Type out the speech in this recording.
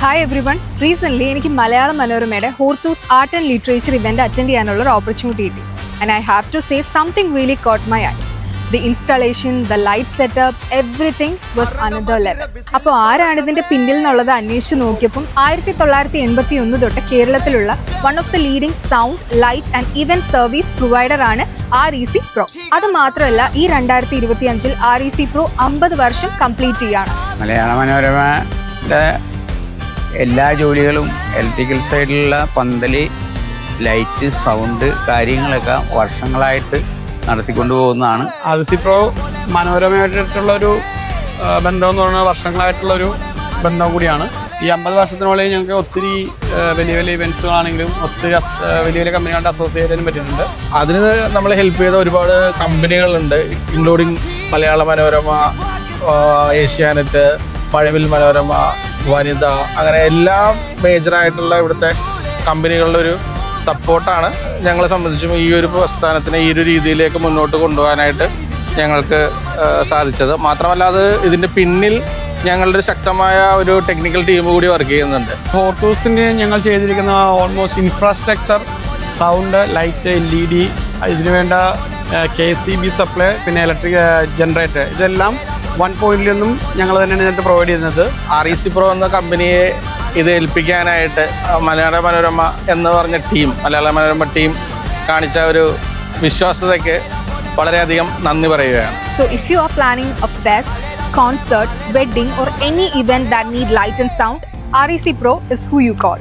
Hi every one. Recently എനിക്ക് മലയാള മനോരമയുടെ Hortus art and literature event attend ചെയ്യാനുള്ള ഒരു ഓപ്പർച്യൂണിറ്റി കിട്ടി. And I have to say something really caught my eyes. The installation, the light setup, everything was another level. അപ്പോൾ ആരാണ് ഇതിൻ്റെ പിന്നിൽ എന്നുള്ളത് അന്വേഷിച്ച് നോക്കിയപ്പം 1981 തൊട്ട് കേരളത്തിലുള്ള one of the leading sound, light and event service provider ആണ് REC Pro. അത് മാത്രമല്ല, ഈ 2025 REC Pro 50 വർഷം കംപ്ലീറ്റ് ചെയ്യാണ്. മലയാള മനോരമയുടെ എല്ലാ ജോലികളും ഇലക്ട്രിക്കൽ സൈഡിലുള്ള പന്തല്, ലൈറ്റ്, സൗണ്ട് കാര്യങ്ങളൊക്കെ വർഷങ്ങളായിട്ട് നടത്തിക്കൊണ്ടു പോകുന്നതാണ്. REC Pro മനോരമയായിട്ടുള്ളൊരു ബന്ധം എന്ന് പറയുന്നത് വർഷങ്ങളായിട്ടുള്ളൊരു ബന്ധം കൂടിയാണ്. ഈ 50 വർഷത്തിനുള്ളിൽ ഞങ്ങൾക്ക് ഒത്തിരി വലിയ വലിയ ഇവൻറ്റ്സുകളാണെങ്കിലും ഒത്തിരി വലിയ വലിയ കമ്പനികളുടെ അസോസിയേറ്റ് ചെയ്യാനും പറ്റുന്നുണ്ട്. അതിന് നമ്മളെ ഹെൽപ്പ് ചെയ്ത ഒരുപാട് കമ്പനികളുണ്ട്, ഇൻക്ലൂഡിങ് മലയാള മനോരമ, ഏഷ്യാനെറ്റ്, മഴവിൽ മനോരമ, വനിത, അങ്ങനെ എല്ലാ മേജറായിട്ടുള്ള ഇവിടുത്തെ കമ്പനികളുടെ ഒരു സപ്പോർട്ടാണ് ഞങ്ങളെ സംബന്ധിച്ചും ഈ ഒരു പ്രസ്ഥാനത്തിനെ ഈ ഒരു രീതിയിലേക്ക് മുന്നോട്ട് കൊണ്ടുപോകാനായിട്ട് ഞങ്ങൾക്ക് സാധിച്ചത്. മാത്രമല്ല, അത് ഇതിൻ്റെ പിന്നിൽ ഞങ്ങളുടെ ശക്തമായ ഒരു ടെക്നിക്കൽ ടീം കൂടി വർക്ക് ചെയ്യുന്നുണ്ട്. ഹോർത്തൂസിന് ഞങ്ങൾ ചെയ്തിരിക്കുന്ന almost infrastructure, sound, light, LED, ഇതിനു വേണ്ട KCB സപ്ലൈ, പിന്നെ ഇലക്ട്രിക് ജനറേറ്റർ, ഇതെല്ലാം 1 പോയിന്റിൽ നിന്നും ഞങ്ങൾ തന്നെയാണ് ഇതിനകത്ത് പ്രൊവൈഡ് ചെയ്യുന്നത്. REC Pro എന്ന കമ്പനിയെ ഇത് ഏൽപ്പിക്കാനായിട്ട് മലയാള മനോരമ എന്ന് പറഞ്ഞ ടീം, മലയാള മനോരമ ടീം കാണിച്ച ഒരു വിശ്വാസതയ്ക്ക് വളരെയധികം നന്ദി പറയുകയാണ്. So if you are planning a fest, concert, wedding or any event that need light and sound, REC Pro is who you call.